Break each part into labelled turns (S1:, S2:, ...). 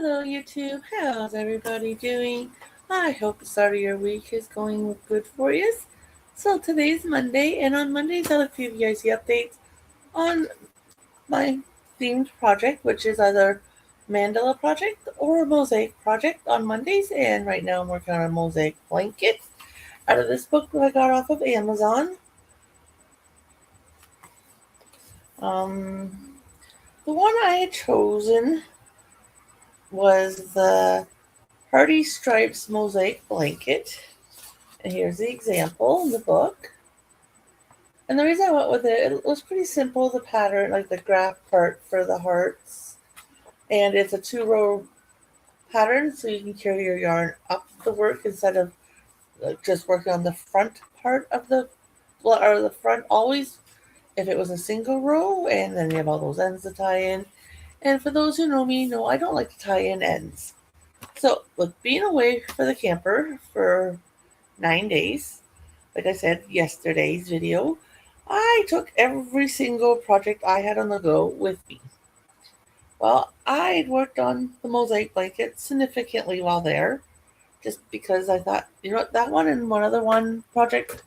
S1: Hello YouTube, how's everybody doing? I hope the start of your week is going good for you. So today's Monday, and on Mondays I'll give you guys the updates on my themed project, which is either Mandala project or Mosaic project on Mondays. And right now I'm working on a Mosaic blanket out of this book that I got off of Amazon. The one I had chosen was the Hardy Stripes Mosaic Blanket. And here's the example in the book. And the reason I went with it was pretty simple, the pattern, like the graph part for the hearts. And it's a 2-row pattern, so you can carry your yarn up the work instead of just working on the front part of the front always if it was a single row, and then you have all those ends to tie in. And for those who know me, know I don't like to tie in ends. So with being away for the camper for 9 days, like I said yesterday's video, I took every single project I had on the go with me. Well, I'd worked on the mosaic blanket significantly while there, just because I thought, that one and one other one project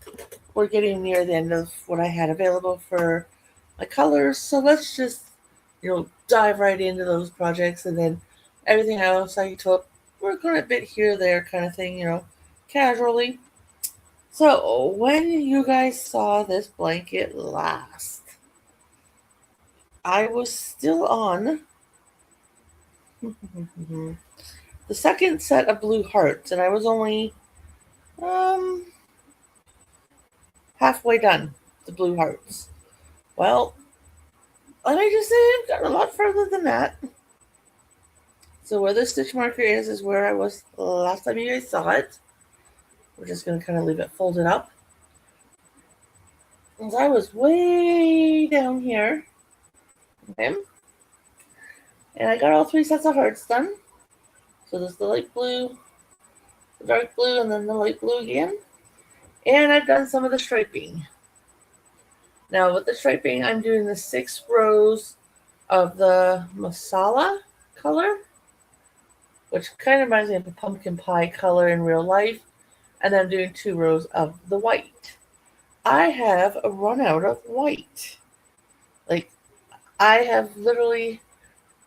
S1: were getting near the end of what I had available for my colors. So let's just, dive right into those projects, and then everything else I took, work on a bit here or there kind of thing, casually. So when you guys saw this blanket last, I was still on the second set of blue hearts, and I was only halfway done the blue hearts. Well, let me just say I've got a lot further than that. So where the stitch marker is where I was last time you guys saw it. We're just going to kind of leave it folded up. And I was way down here. Okay. And I got all 3 sets of hearts done. So there's the light blue, the dark blue, and then the light blue again. And I've done some of the striping. Now with the striping, I'm doing the 6 rows of the masala color, which kind of reminds me of a pumpkin pie color in real life. And then I'm doing 2 rows of the white. I have run out of white. Like, I have literally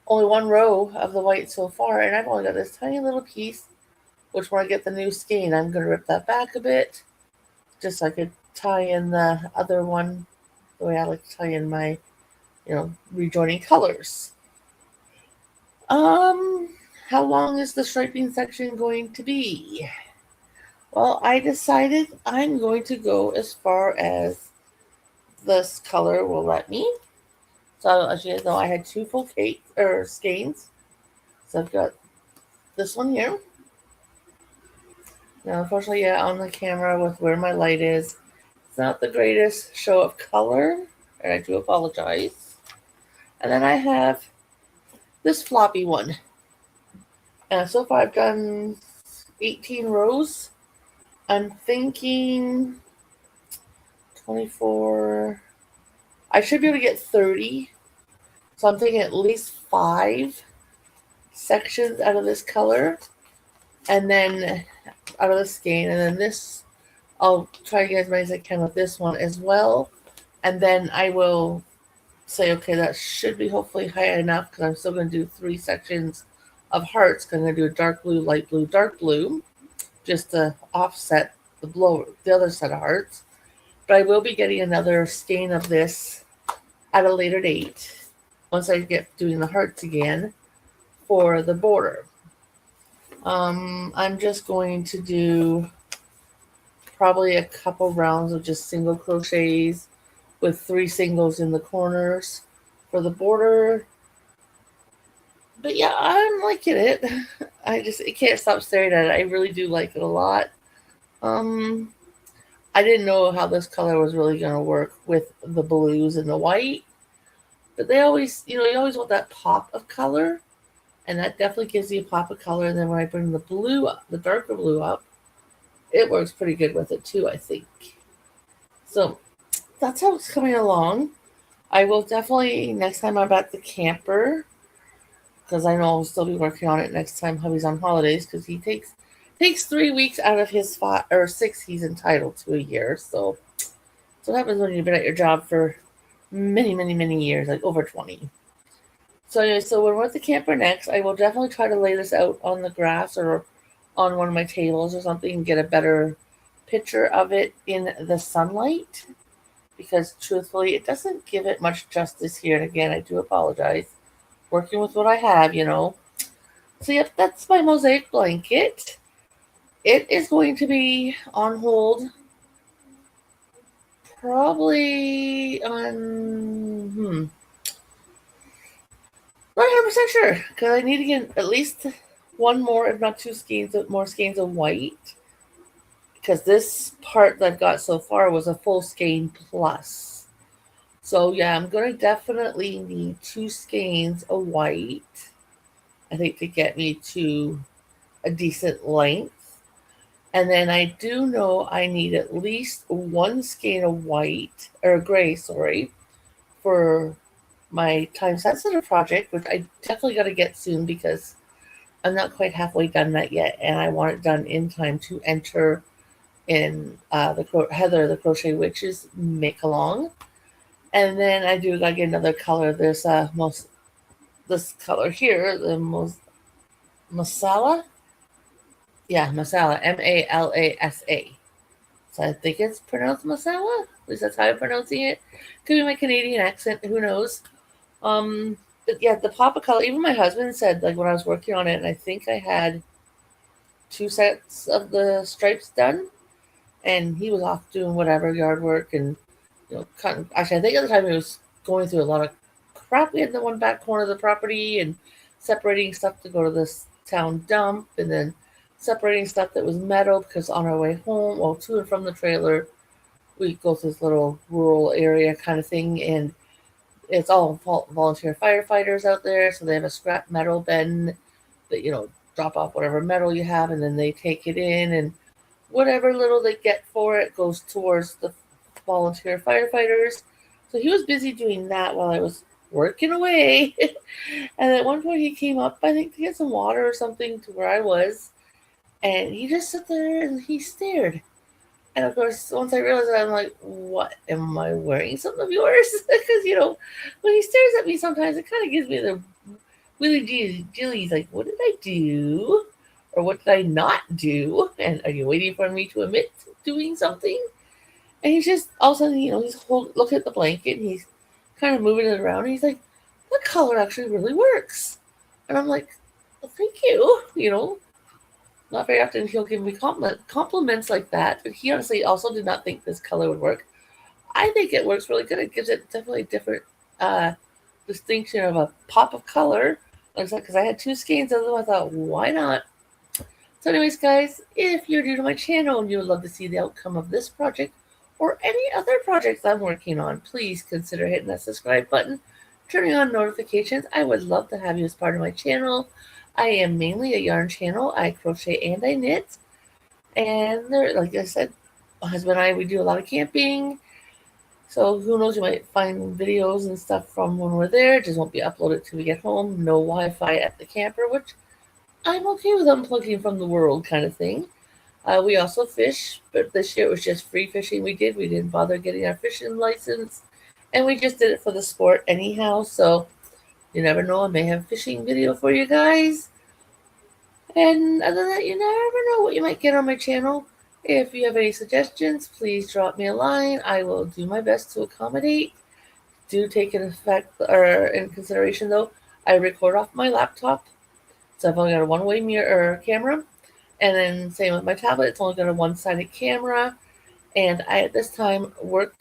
S1: only 1 row of the white so far, and I've only got this tiny little piece, which when I get the new skein, I'm going to rip that back a bit, just so I could tie in the other one, the way I like to tie in my, rejoining colors. How long is the striping section going to be? Well, I decided I'm going to go as far as this color will let me. So as you guys know, I had 2 full skeins. So I've got this one here. Now, unfortunately, on the camera with where my light is, it's not the greatest show of color, and I do apologize. And then I have this floppy one. And so far I've done 18 rows. I'm thinking 24. I should be able to get 30. So I'm thinking at least 5 sections out of this color. And then out of the skein. And then this, I'll try to get as many as I can with this one as well. And then I will say, okay, that should be hopefully high enough, because I'm still going to do 3 sections of hearts. I'm going to do a dark blue, light blue, dark blue, just to offset the other set of hearts. But I will be getting another skein of this at a later date, once I get doing the hearts again for the border. I'm just going to do probably a couple rounds of just single crochets with 3 singles in the corners for the border. But yeah, I'm liking it. I can't stop staring at it. I really do like it a lot. I didn't know how this color was really going to work with the blues and the white. But they always, you always want that pop of color. And that definitely gives you a pop of color. And then when I bring the blue up, the darker blue up, it works pretty good with it too, I think. So that's how it's coming along. I will definitely, next time I'm at the camper, because I know I'll still be working on it next time hubby's on holidays, because he takes 3 weeks out of his 5 or 6 he's entitled to a year. So what happens when you've been at your job for many, many, many years, like over 20. So anyway, so when we're at the camper next, I will definitely try to lay this out on the grass or on one of my tables or something and get a better picture of it in the sunlight, because truthfully, it doesn't give it much justice here. And again, I do apologize. Working with what I have, So yep, that's my mosaic blanket. It is going to be on hold probably on not 100% sure, because I need to get at least one more, if not two more skeins of white, because this part that I've got so far was a full skein plus. So yeah, I'm going to definitely need 2 skeins of white, I think, to get me to a decent length. And then I do know I need at least 1 skein of white, or gray, sorry, for my time sensitive project, which I definitely got to get soon, because I'm not quite halfway done that yet, and I want it done in time to enter in the Heather the Crochet Witch's make along. And then I do gotta get another color. There's this color here, the Masala. Yeah, Masala, Malasa. So I think it's pronounced Masala. At least that's how I'm pronouncing it. Could be my Canadian accent. Who knows? But yeah, the pop of color. Even my husband said, like, when I was working on it, and I think I had 2 sets of the stripes done, and he was off doing whatever yard work and cutting. Actually, I think at the time he was going through a lot of crap. We had the one back corner of the property and separating stuff to go to this town dump, and then separating stuff that was metal, because on our way home, well, to and from the trailer, we go to this little rural area kind of thing, and it's all volunteer firefighters out there, so they have a scrap metal bin that drop off whatever metal you have, and then they take it in, and whatever little they get for it goes towards the volunteer firefighters. So he was busy doing that while I was working away. And at one point he came up, I think, to get some water or something to where I was, and he just sat there and he stared. And of course, once I realized that, I'm like, what? Am I wearing something of yours? Because, when he stares at me, sometimes it kind of gives me the willy jillies, like, what did I do? Or what did I not do? And are you waiting for me to admit to doing something? And he's just, all of a sudden, he's looking at the blanket, and he's kind of moving it around. And he's like, the color actually really works. And I'm like, well, thank you. Not very often he'll give me compliments like that, but he honestly also did not think this color would work. I think it works really good. It gives it definitely a different distinction of a pop of color. Like I said, because I had 2 skeins of them, I thought, why not? So anyways, guys, if you're new to my channel and you would love to see the outcome of this project or any other projects I'm working on, please consider hitting that subscribe button, turning on notifications. I would love to have you as part of my channel. I am mainly a yarn channel. I crochet and I knit. And there, like I said, my husband and I, we do a lot of camping. So who knows, you might find videos and stuff from when we're there. It just won't be uploaded till we get home. No Wi-Fi at the camper, which I'm okay with unplugging from the world kind of thing. We also fish, but this year it was just free fishing we did. We didn't bother getting our fishing license. And we just did it for the sport anyhow. So you never know, I may have a fishing video for you guys. And other than that, you never know what you might get on my channel. If you have any suggestions, please drop me a line. I will do my best to accommodate. Do take in consideration, though, I record off my laptop. So I've only got a one-way mirror camera. And then same with my tablet, it's only got a one-sided camera. And I, at this time, work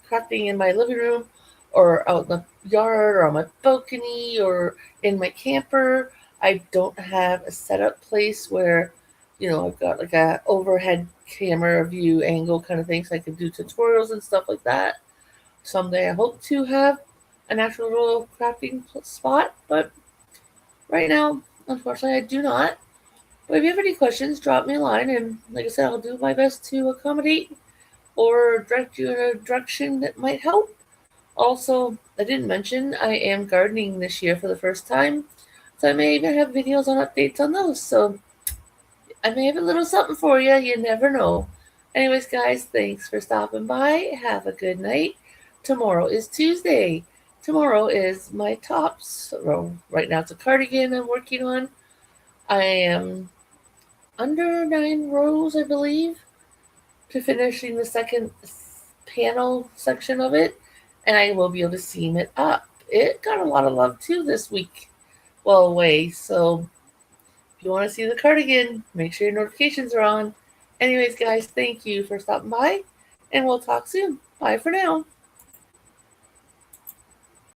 S1: crafting in my living room or out in the yard or on my balcony or in my camper. I don't have a setup place where, I've got like a overhead camera view angle kind of thing, so I can do tutorials and stuff like that. Someday I hope to have an actual little crafting spot, but right now, unfortunately, I do not. But if you have any questions, drop me a line, and like I said, I'll do my best to accommodate or direct you in a direction that might help. Also, I didn't mention I am gardening this year for the first time. So I may even have videos on updates on those. So I may have a little something for you. You never know. Anyways, guys, thanks for stopping by. Have a good night. Tomorrow is Tuesday. Tomorrow is my tops. Well, right now it's a cardigan I'm working on. I am under 9 rows, I believe, to finishing the second panel section of it, and I will be able to seam it up. It got a lot of love too this week while away, so if you want to see the cardigan, make sure your notifications are on. Anyways, guys, thank you for stopping by, and we'll talk soon. Bye for now.